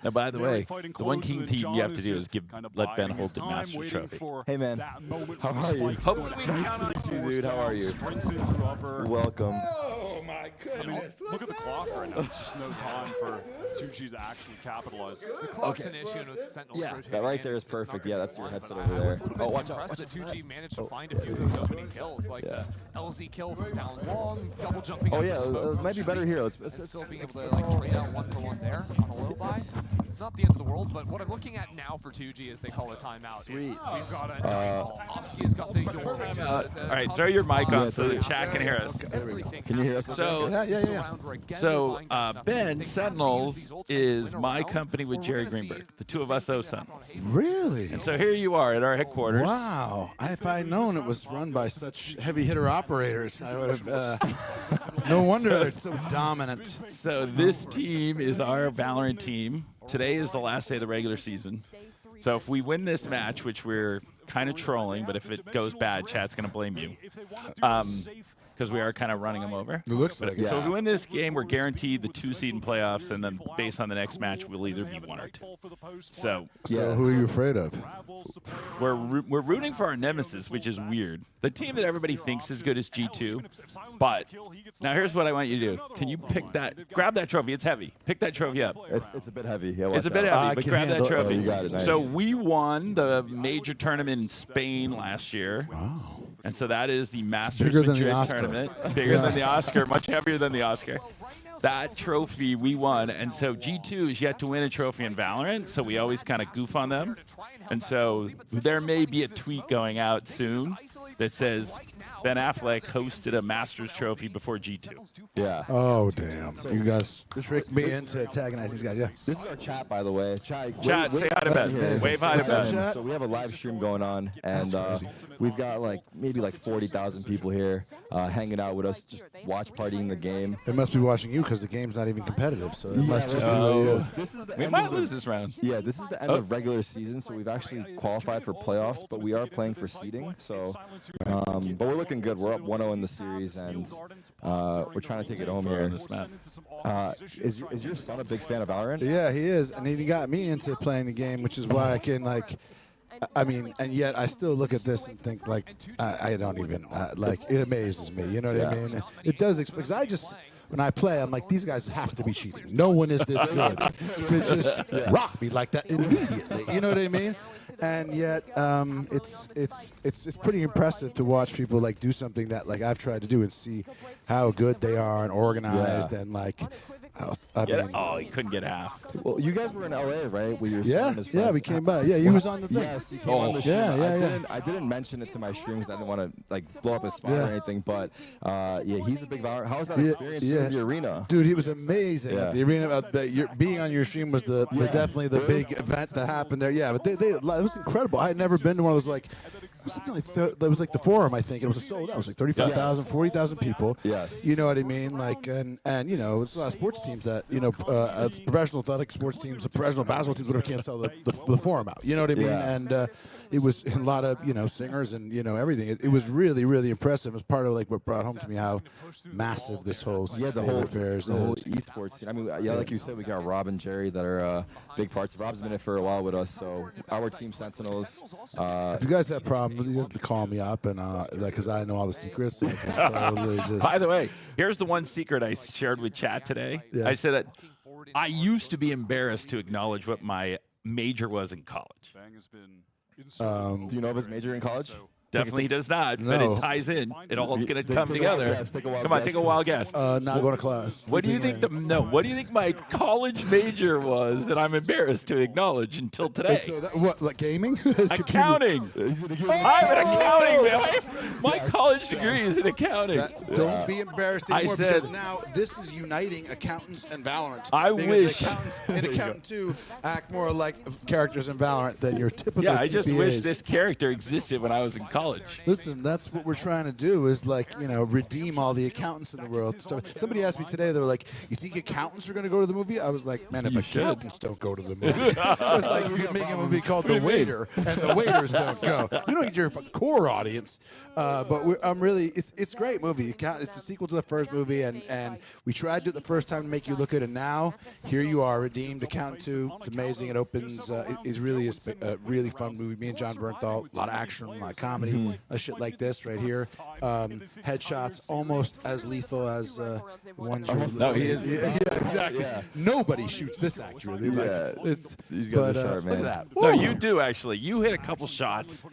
Now, by the way, the one key thing you have to do is let Ben hold the Master's Trophy. Hey, man. How are you? Hopefully we can count on you, dude. How are you? Welcome. Oh, my goodness. Look at the clock right now. It's just no time for 2G to actually capitalize. The clock's an issue with Sentinels. Yeah, that right there is perfect. Yeah, that's your headset over there. Oh, watch out. That 2G managed to find a few of those opening kills, like LZ kill from down long, double jumping. Oh, yeah, it might be better here. Let's still being able to like trade out 1-for-1 there on a low buy. It's not the end of the world, but what I'm looking at now for 2G is they call a timeout. Sweet. We've got a Oski has got the door. All right, throw your mic on so the chat can hear us. Can you hear us? So, Ben, Sentinels is my company with Jerry Greenberg. The two of us owe Sentinels. Really? And so here you are at our headquarters. Wow. If I had known it was run by such heavy hitter operators, I would have. No wonder they're so dominant. So this team is our Valorant team. Today is the last day of the regular season. So if we win this match, which we're kind of trolling, but if it goes bad, chat's going to blame you. Because we are kind of running them over. It looks like it. So if we win this game, we're guaranteed the 2 seed in playoffs, and then based on the next match, we'll either be 1 or 2. So who are you afraid of? we're rooting for our nemesis, which is weird. The team that everybody thinks is good is G2, but now here's what I want you to do. Can you grab that trophy? It's heavy. Pick that trophy up. It's a bit heavy. Yeah, it's a bit heavy, but grab that trophy. You got it, nice. So we won the major tournament in Spain last year. Wow. And so that is the Masters Bigger than the Madrid Oscar. tournament. Bigger than the Oscar, much heavier than the Oscar. That trophy we won, and so G2 is yet to win a trophy in Valorant, so we always kind of goof on them. And so there may be a tweet going out soon that says Ben Affleck hosted a Masters trophy before G2. Yeah. Oh, damn. So you guys tricked me into antagonizing these guys. Yeah. This is our chat, by the way. Chat, say hi to Ben. Wave hi to Ben. So we have a live stream going on, and we've got maybe 40,000 people here hanging out with us, just watch partying the game. They must be watching you because the game's not even competitive. So it must just be This is the we end might of the, lose this round. Yeah, this is the end of regular season, so we've actually qualified for playoffs, but we are playing for seeding. So, but we're looking good. We're up 1-0 in the series, and we're trying to take it home here. Is your son a big fan of Valorant? Yeah, he is, and he got me into playing the game, which is why I can and yet I still look at this and think I don't even it amazes me. You know what I mean? It does because when I play, I'm like, these guys have to be cheating. No one is this good to just rock me like that immediately. You know what I mean? And yet, it's pretty impressive to watch people do something that I've tried to do and see how good they are and organized and he couldn't get half. Well, you guys were in LA, right? With your son and his friends. we came by. Yeah, he was on the thing. Yes, he came on the stream. I didn't mention it to my streams. I didn't want to blow up his spot or anything. But he's a big Valorant. How was that experience in the arena? Dude, he was amazing. At the arena, being on your stream was definitely the big event that happened there. Yeah, but it was incredible. I had never been to one of those something that was the Forum, I think. It was a sold out. It was 35,000, 40,000 people. Yes. You know what I mean? And it's a lot of sports teams that, it's professional athletic sports teams, professional basketball teams, whatever, can't sell the Forum out. You know what I mean? And it was a lot of, singers and, everything. It was really, really impressive. It was part of what brought home to me how massive this whole affair is. The whole esports scene. I mean, like you said, we got Rob and Jerry that are big parts. Rob's been in it for a while with us, so our team Sentinels. If you guys have problems, you have to call me up and because I know all the secrets. So By the way, here's the one secret I shared with chat today. Yeah. I said that I used to be embarrassed to acknowledge what my major was in college. Do you know of his major in college? Definitely does not, No. but it ties in. It all is going to come together. Come on, take a wild guess. Not going to class. What do you think what do you think my college major was that I'm embarrassed to acknowledge until today? So what, gaming? Accounting. I'm an accounting man. My college degree is in accounting. Don't be embarrassed anymore because now this is uniting accountants and Valorant. I wish. Accountants and Accountant 2 act more like characters in Valorant than your typical Yeah, I just CPAs. wish this character existed when I was in college. college. Listen, that's what we're trying to do is like, redeem all the accountants in the world. Somebody asked me today, they were like, you think accountants are going to go to the movie? I was like, man, if accountants don't go to the movie. It's like you can make a movie called The Waiter, and the waiters don't go. You don't need your core audience. But I'm really, it's a great movie. It's the sequel to the first movie, and we tried to do it the first time to make you look at it, and now here you are, redeemed, Accountant 2. It's amazing. It opens, it's really a really fun movie. Me and John Bernthal, a lot of action, a lot of comedy, a shit like this right here. Headshots almost as lethal as one. No, he is. Yeah, exactly. Yeah. Nobody shoots this accurately. These guys are sharp, man. Look at that. No, you do actually. You hit a couple shots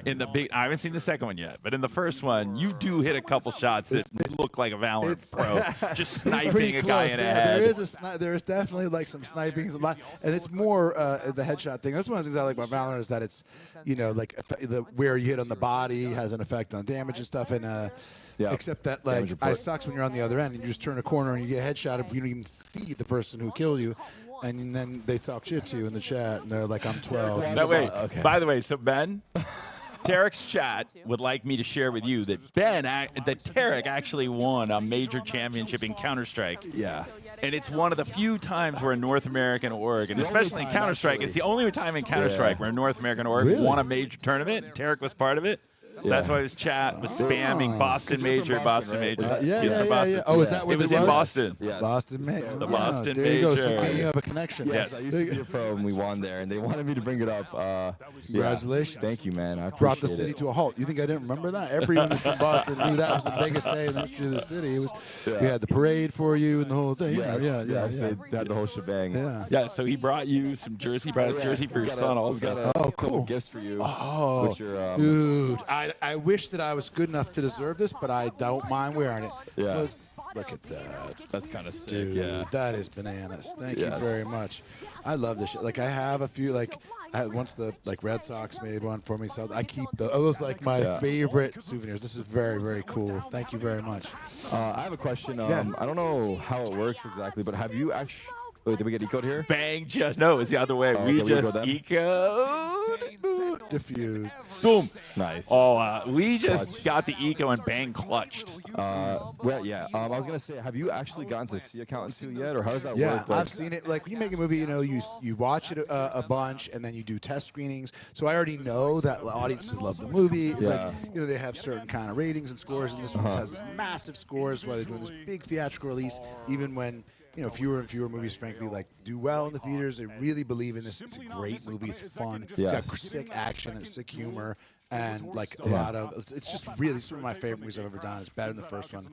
in the big. I haven't seen the second one yet, but in the first one, you do hit a couple shots that look like a Valorant pro, just sniping a guy in the head. There is definitely like some sniping, and it's more the headshot thing. That's one of the things I like about Valorant is that it's, like where you hit on the body has an effect on damage and stuff, and except that like it sucks when you're on the other end and you just turn a corner and you get headshot if you don't even see the person who killed you. And then they talk shit to you in the chat, and they're like, I'm 12. No, wait. Okay. By the way, so Ben, Tarik's chat would like me to share with you that Tarik actually won a major championship in Counter-Strike. Yeah. And it's one of the few times where a North American org, and especially in Counter-Strike, it's the only time in Counter-Strike where a North American org won a major tournament, and Tarik was part of it. So that's why his chat was spamming Boston Major, Boston Major. Yeah. Oh, is that what it was in Boston? Yes. Boston Major. The Boston there you go. Major. So you have a connection. Yes, I used to be a pro, and we won there, and they wanted me to bring it up. Congratulations. Thank you, man. I Brought the appreciate city it. to a halt. You think I didn't remember that? Everyone who's from Boston knew that was the biggest day in the history of the city. It was. We had the parade for you and the whole thing. Yes, they had the whole shebang. Yeah. So he brought you some jersey, brought a jersey for your son also. Oh, cool. Gifts for you. Oh, Which are, dude. I wish that I was good enough to deserve this, but I don't mind wearing it. Yeah. Look at that. That's kind of sick. Dude, Yeah. that is bananas. Thank you Yes. very much. I love this shit. Like, I have a few, like, once the Red Sox made one for me, so I keep those like my favorite souvenirs. This is very, very cool. Thank you very much. I have a question. I don't know how it works exactly, but have you actually... Wait, did we get ecoed here? Bang, just, no, it's the other way. Oh, we okay, just ecoed. Diffused. Boom. Nice. Oh, we just got the eco and bang clutched. Well, yeah. I was gonna say, have you actually gotten to see Accountant 2 yet, or how does that Yeah, work? Like, I've seen it. Like, when you make a movie, you watch it a bunch, and then you do test screenings. So I already know that audiences love the movie. It's like, they have certain kind of ratings and scores, and this one has this massive scores while they're doing this big theatrical release, even when fewer and fewer movies, frankly, like do well in the theaters. They really believe in this. It's a great movie. It's fun. It's got sick action and sick humor, and like a lot of. It's just really some of my favorite movies I've ever done. It's better than the first one,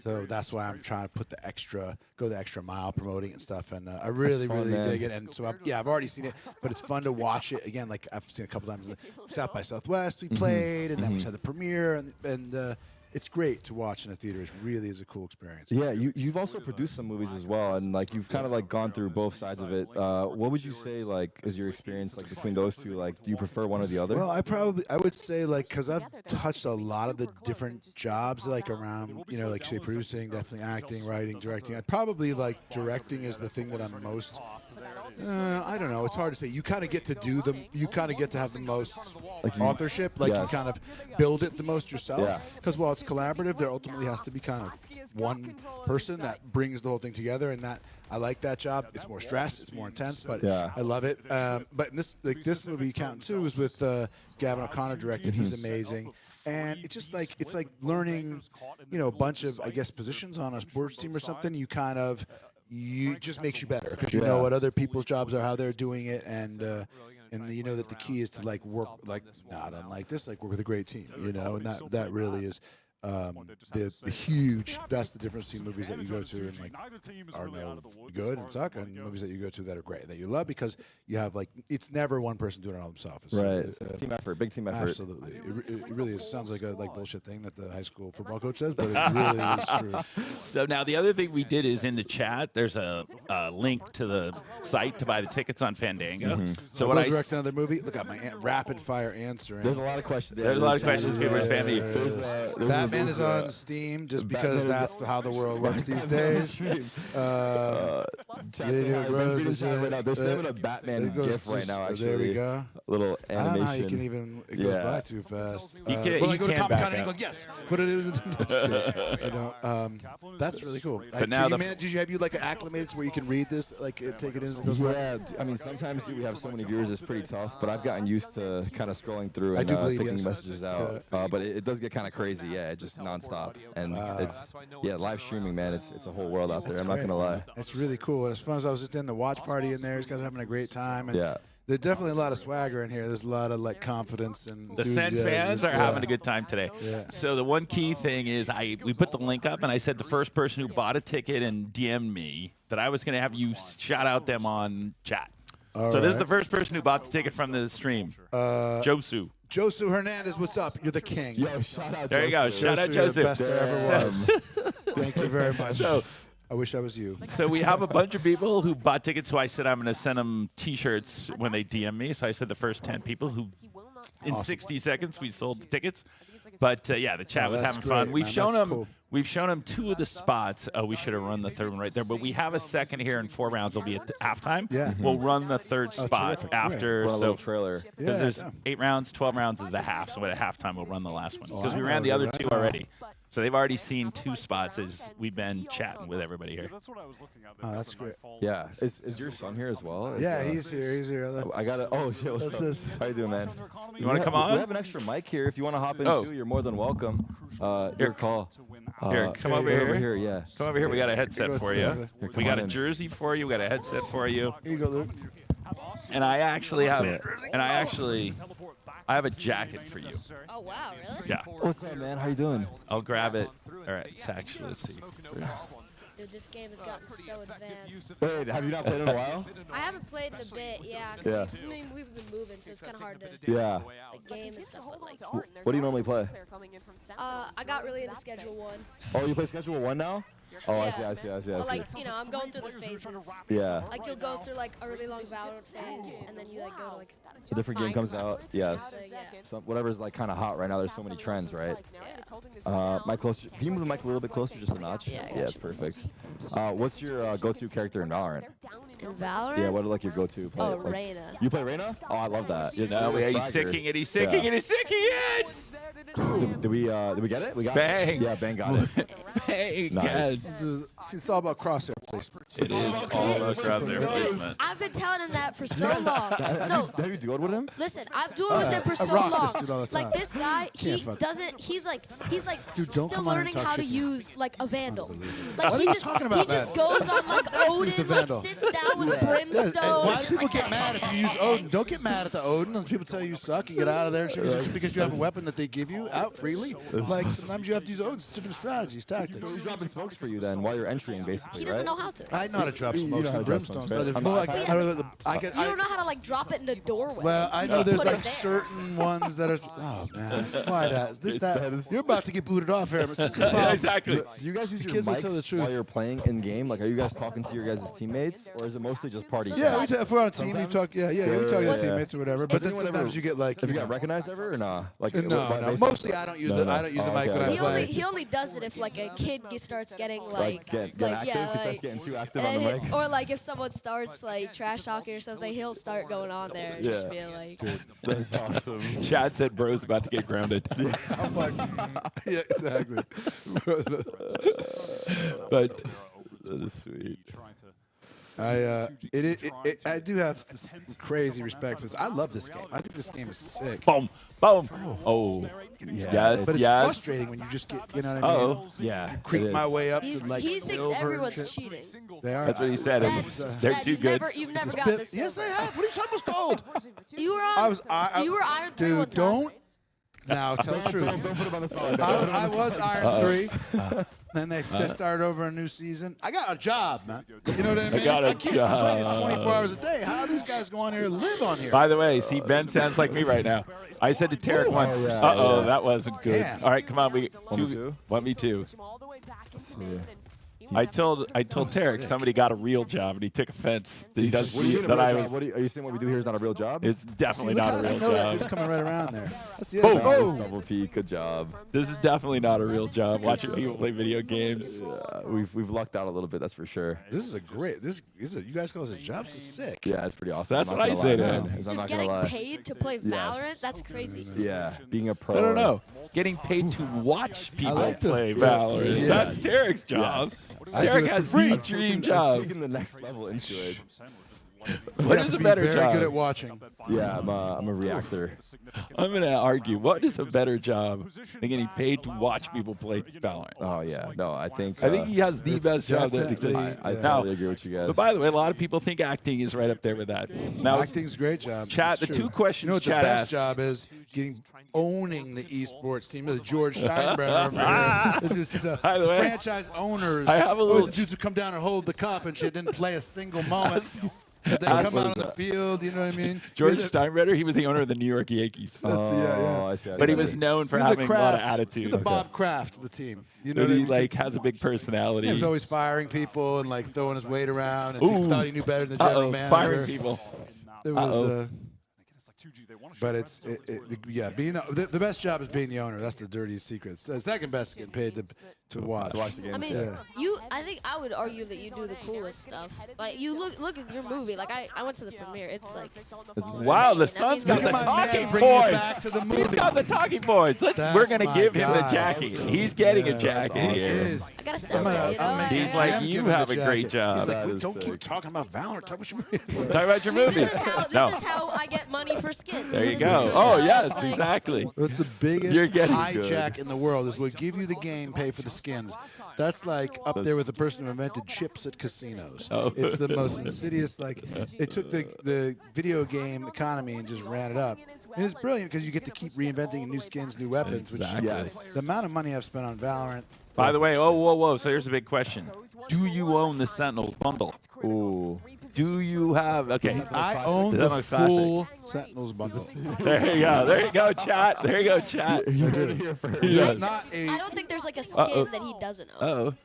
so that's why I'm trying to go the extra mile promoting and stuff. And I really, really dig it. And so I've already seen it, but it's fun to watch it again. Like I've seen it a couple times. South by Southwest we played, and then we just had the premiere, and it's great to watch in a theater. It really is a cool experience. Yeah, you've also produced some movies as well, and like you've kind of like gone through both sides of it. What would you say like is your experience like between those two? Like, do you prefer one or the other? Well, I would say like because I've touched a lot of the different jobs like around like say producing, definitely acting, writing, directing. I'd probably like directing is the thing that I'm most. I don't know. It's hard to say. You kind of get to do them. You kind of get to have the most authorship. Like you kind of build it the most yourself. Because while it's collaborative, there ultimately has to be kind of one person that brings the whole thing together. And that I like that job. It's more stress. It's more intense. But I love it. But in this movie, Accountant 2, was with Gavin O'Connor directed. He's amazing. And it's just like learning, a bunch of positions on a sports team or something. It just makes you better because you know what other people's jobs are, how they're doing it, and you know that the key is to like work like not unlike this, like work with a great team, and that really is the huge. That's the difference between movies that you go to and like are no good and suck, and movies that you go to that are great that you love because you have like it's never one person doing it all themselves. It's team effort, big team effort. Absolutely, it really is. Sounds like a bullshit thing that the high school football coach says, but it really is true. So now the other thing we did is in the chat. There's a link to the site to buy the tickets on Fandango. So when what I direct another movie, look at my rapid fire answer. There's a lot of questions. There's a lot of questions people are spamming. Batman is on Steam just because that's how the world works these days. Chat say hi. Ben's reading chat right now. They're spamming a Batman GIF right now, actually. There we go. A little animation. I don't know how you can even, it goes by too fast. You I go to can Comic back Con and up. go, yes. But it is. I don't. That's really cool. But now did you have you like acclimated to where you can read this, like take it in as it goes by? Yeah, I mean, sometimes we have so many viewers, it's pretty tough, but I've gotten used to kind of scrolling through and picking messages out. But it does get kind of crazy, yeah, just nonstop. And it's, live streaming, man, it's a whole world out there, I'm not going to lie. It's really cool. And as fun as I was just in the watch party in there, these guys are having a great time. And there's definitely a lot of swagger in here. There's a lot of like confidence and the Sen fans are having a good time today. Yeah. So the one key thing is we put the link up, and I said the first person who bought a ticket and DM'd me that I was going to have you shout out them on chat. So this is the first person who bought the ticket from the stream. Josu. Josu Hernandez, what's up? You're the king. Yo, shout out There you go. Shout out Josu. You're the best there ever was. Thank you very much. So I wish I was you. So we have a bunch of people who bought tickets, so I said I'm going to send them T-shirts when they DM me. So I said the first 10 people who, in 60 seconds, we sold the tickets. But yeah, the chat was having fun. We've shown them 2 of the spots. We should have run the third one right there. But we have a second here in 4 rounds. It'll be at halftime. Yeah. We'll run the third spot after. Run a little trailer. Because there's 8 rounds, 12 rounds is the half. So at halftime, we'll run the last one. Because we ran the other 2 already. So they've already seen 2 spots as we've been chatting with everybody here. That's what I was looking at. Oh, that's great. Yeah. Is your son here as well? Yeah, he's here. He's here. I got it. Oh, shit. What's up? How you doing, man? You want to come on? We have an extra mic here. If you want to hop in too, you're more than welcome. Your call. Here, come over here. Over here, yeah. Come over here. We got a headset for you. We got a jersey for you. We got a headset for you. Here you go, Luke. And I actually have I have a jacket for you. Oh, wow, really? Yeah. What's up, man? How you doing? I'll grab it. All right. It's actually, let's see. Dude, this game has gotten so advanced. Wait, have you not played in a while? I haven't played in a bit, yeah. 'Cause I mean, we've been moving, so it's kind of hard to Yeah. like game and stuff. But like, What do you normally play? I got really into Schedule 1. Oh, you play Schedule 1 now? Oh, I Yeah. see. But like, you know, I'm going through the phases. Yeah. Like you'll go through like a really long Valorant phase, and then you like go to like A different game comes out. Yes. so, yeah. Whatever's like kind of hot right now. There's so many trends, right? Mic closer. Can you move the mic a little bit closer, just a notch? Yeah, I got it's perfect. What's your go-to character in Valorant? In Valorant? Yeah, what are like your go-to play? Oh, like, Reyna. You play Reyna? Oh, I love that. No, he's sicking it. He's sicking it. He's sicking it. Did we get it? We got Bang. it. Yeah, Bang got it. Bang. Nice. See, it's all about crosshair placement. It is all about crosshair placement. I've been telling him that for so long. No, Have you dueled with him? listen, I've dueled with him for so rock long. this dude all the Like time. this guy, he fuck. doesn't. He's like Dude, don't still come on and learning talk how to shit to me. use like a Vandal. Like What he are you just talking about, he just man? goes on like the Odin, like Vandal. sits down with Brimstone. Why do people get mad if you use Odin? Don't get mad at the Odin. And people tell you suck, you get out of there just because you have a weapon that they give you out freely. Like sometimes you have to use Odin. It's different strategies, tactics. So he's dropping smokes for you then while you're entering, basically, He doesn't right? know how to. I know how to drop You know smokes how to and drop brimstones. smokes, right? You don't know how to like drop it in a doorway. Well, I You know just there's put it like there. certain ones that are. Oh man, why that? That is- You're about to get booted off here. Yeah, exactly. Do you guys use your kids will tell the mics truth. while you're playing in game? Like, are you guys talking to your guys' teammates, or is it mostly just party Yeah, chat? Yeah, if we're on a team, we talk. Yeah, we talk to Yeah. the teammates or whatever. But It's- then sometimes you get like. Have you got recognized ever or nah? Like, No. Mostly I don't use it. I don't use the mic when I play. He only does it if like a kid starts getting Like, get active. He starts getting too active on the mic. or like if someone starts like trash talking or something, he'll start going on there and just be like, That's awesome. Chad said bro's about to get grounded. I'm like, yeah, exactly. But That is sweet. I do have this crazy respect for this. I love this game. I think this game is sick. boom, boom. Oh, yes, But it's yes. frustrating when you just get, you know what I mean? Oh, Yeah. Creep my way up He's, to like he thinks silver. and everyone's shit. cheating. They are. that's what he said. They're too good. You've never got this. Yes, they have. What are you talking about? Gold. You were on. You were Iron 3 one Dude, time. don't. Now tell the truth. Don't put him on the spot. I was Iron 3. Then they started over a new season. I got a job, man. You know what I mean? got a I can't play 24 hours a day. How do these guys go on here and live on here? By the way, see, Ben sounds like me right now. I said to Tarik once, yeah. uh-oh, that wasn't good. Damn. All right, come on. We One v two? 1v2. I told Tarik somebody got a real job and he took offense that he does. What do you mean that a I real was. job? Are you saying what we do here is not a real job? It's definitely not a I real know that. It's job. coming right around there. That's the Oh, other thing. double peak. Good job. This is definitely not a real job. Watching people play video games. We've lucked out a little bit, that's for sure. This is a great. This is a, you guys call this a job? This is sick. Yeah, it's pretty awesome. That's I'm what not I gonna say, lie, man. man. I'm Dude, not gonna getting lie. paid to play Valorant, that's crazy. Yeah, being a pro. No. Getting paid to watch people like the- play yes, Valorant. yes. That's Tarik's job. Yes. I do Tarik it for has free. the dream job. Taking the next level into it. What You have is to a be better very job? good at watching. Yeah, I'm a reactor. I'm going to argue. What is a better job than getting paid to watch people play Valorant? Oh yeah, no, I think he has the it's best job that definitely- exists. I Yeah. totally agree with you guys. But by the way, a lot of people think acting is right up there with that. Now, Acting's a great job. Chat, It's the true. two questions You know what chat the best asked. job is? Owning the esports team. The George Steinbrenner over here. It's just the By the way, franchise owners. I have a those little- dudes who come down and hold the cup and shit didn't play a single moment. But they That's- come out on the field. You know what I mean? George You're the- Steinbrenner, he was the owner of the New York Yankees. Oh, I see. But he You're was the- known for you're the having a lot of Kraft. attitude. You're the Bob Kraft of the team. You know And what I he mean? like has a big personality. He was always firing people and like throwing his weight around, and people Ooh. thought he knew better than the general manager. Firing people. It was, Uh-oh. but it's yeah. Being the best job is being the owner. That's the dirtiest secret. The second best is getting paid to watch. To watch the games. I mean, yeah. I think I would argue that you do the coolest stuff. Like you look at your movie. Like I went to the premiere. It's like Wow, the insane. I son's mean, got Look the at my man talking bringing it points. back to the He's movie. got the talking points. That's We're gonna my give him the guy. jacket. He's getting a Yes, jacket he here. is. I gotta say, I'm that, you know. making He's GM like, give you him the have a great jacket. job. He's like, That "Wait, is don't keep sick. talking about Valorant. Talk about your movie." Talk about your movie. This No. is how I get money for skins. There you This go. is, Oh it's yes, like- exactly. What's the biggest You're getting hijack in the world is we'll give you the game, pay for the skins. That's like up there with the person who invented chips at casinos. Oh. It's the most insidious. Like it took the video game economy and just ran it up. And it's brilliant because you get to keep reinventing new skins, new weapons. Exactly. Yes. The amount of money I've spent on Valorant. By the way, whoa. So here's a big question: do you own the Sentinels bundle? Ooh. Do you have? Okay, I own That the looks classic. full Sentinels bundle. there you go. There you go, chat. There you go, chat. You heard it here first. There's not I don't think there's like a skin that he doesn't own.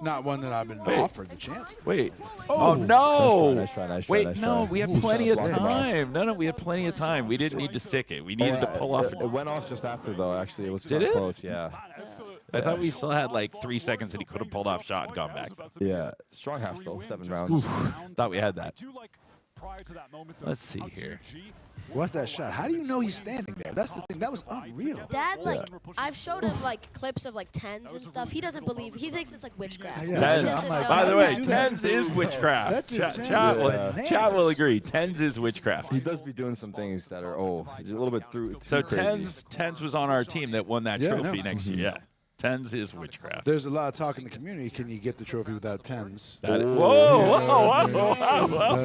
not one that I've been offered the chance to. Wait. Oh no. Nice try. Wait, no, we had plenty of blocked him off. time. No, we had plenty of time. We didn't need to stick it. We needed to pull off. It went off just after though. Actually, it was Did kinda it? close. Yeah. I thought we still had like 3 seconds that he could have pulled off shot and gone back. Yeah. Strong half still. 7 rounds. Thought we had that. Let's see here. What's that shot? How do you know he's standing there? That's the thing. That was unreal. Dad, like, I've showed him like clips of like tens and stuff. He doesn't believe. He thinks it's like witchcraft. Yeah, He Tens. doesn't I'm like, know. By the how way, do you do that? tens is witchcraft. That dude, Chat, tens chat, is will, bananas. chat will agree. Tens is witchcraft. He does be doing some things that are it's a little bit through. So too crazy. tens was on our team that won that Yeah, I trophy know. next year. Yeah, tens is witchcraft. There's a lot of talk in the community. Can you get the trophy without tens? Whoa,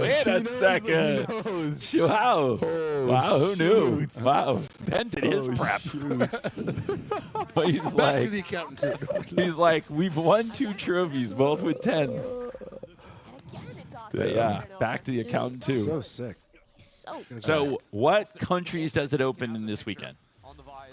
wait a second. Wow. Wow, who knew? Wow. Ben did his prep. But he's Back to like, the accountant too. he's like, we've won 2 trophies, both with tens. But yeah, back to the accountant too. So sick. So what countries does it open in this weekend?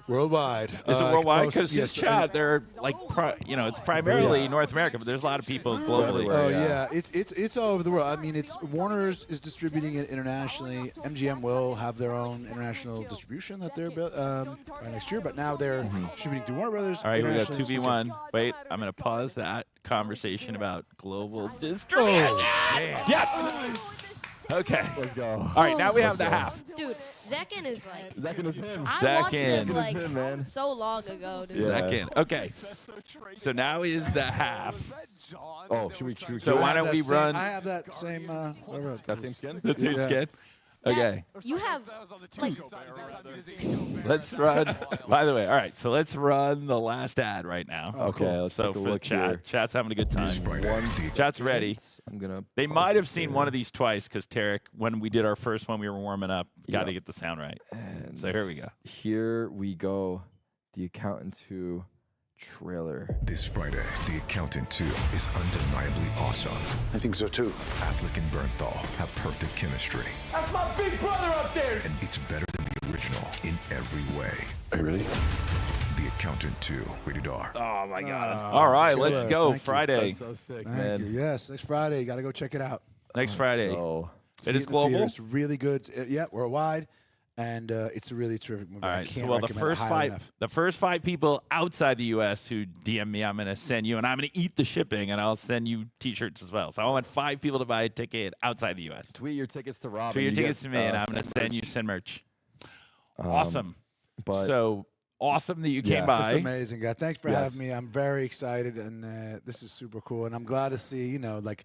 Worldwide. Is it worldwide? most- Because yes, chat, they're like, it's primarily North America, but there's a lot of people globally. Oh Yeah. yeah, it's all over the world. I mean, it's Warner's is distributing it internationally. MGM will have their own international distribution that they're by next year, but now they're distributing through Warner Brothers. All right, we got internationally this 2v1. Wait, I'm going to pause that conversation about global distribution. Yes! Okay. Let's go. All right, now we have the half. Dude, Zekin is like. Zekin is him. I watched Zekin. him like him, man. so long ago. Dude. Yeah. Second. Okay. So now is the half. Oh, should we So I why have don't that we same- run I have that same. Whatever that same skin? the two Yeah. skin? Okay. You have like. Let's run. By the way, all right. So let's run the last ad right now. Okay, let's So take a for look chat, here. chat's having a good time. Chat's ready. I'm gonna. They pause might have it seen here. one of these twice because Tarik, when we did our first one, we were warming up. Got to Yep. get the sound right. And So here we go. Here we go. The Accountant 2 trailer. This Friday, The Accountant 2 is undeniably awesome. I think so too. Affleck and Bernthal have perfect chemistry. That's my big brother up there. And it's better than the original in every way. Are you ready? The Accountant 2, rated R. Oh my God! All right, let's killer. go. Thank you. Friday. That's so sick, Thank man. you. Yes, next Friday. You got to go check it out. Next Friday. So, It See is in the theater. global. It's really good. Yeah, worldwide, and it's a really terrific movie. All I right. can't So, well, recommend it the first five people outside the U.S. who DM me, I'm gonna send you, and I'm gonna eat the shipping, and I'll send you T-shirts as well. So I want 5 people to buy a ticket outside the U.S. tweet your tickets to Rob. Tweet your and you tickets get, to me, and I'm gonna Sen send you merch. Sen merch. Awesome. But So awesome that you came Yeah. by. It's amazing, guy. Thanks for Yes. having me. I'm very excited, and this is super cool. And I'm glad to see, you know, like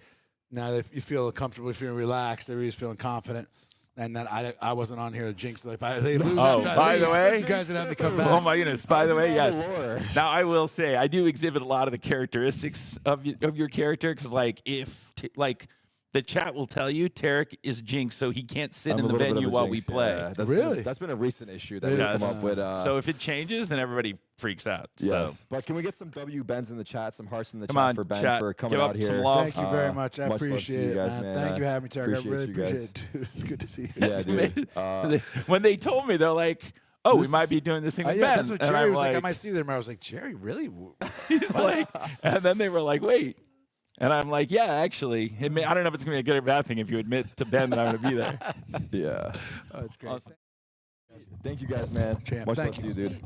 now that you feel comfortable, feeling relaxed, everybody's feeling confident, and that I wasn't on here to jinx it. If they lose, Oh, after I by leave, the way, you guys would have me come back. oh my goodness! By the way, yes. Lore. Now I will say I do exhibit a lot of the characteristics of your character because, like, the chat will tell you Tarik is jinxed, so he can't sit I'm in a the little bit venue of a while jinx, we play. yeah. That's Really? That's been a recent issue that Yes. we've come up with. So if it changes, then everybody freaks out. yes. So But can we get some W Bens in the chat, some hearts in the Come chat on, for Ben chat. for coming Give up out here? some love. Thank you very much. I much love to appreciate you it, guys, man. man. Thank you for having me, Tarik. I Appreciate really you guys. appreciate it, dude. It's good to see you. Yeah, dude. when they told me, they're like, "Oh, we This might is- be doing this thing with yeah, Ben." that's what And Jerry I'm was like. I might see you there tomorrow. I was like, Jerry, really? He's like, and then they were like, "Wait." And I'm like, yeah, actually, I don't know if it's going to be a good or bad thing if you admit to Ben that I'm going to be there. Yeah. Oh, it's great. Awesome. Thank you guys, man. Champ, Much thank love you. to you, dude.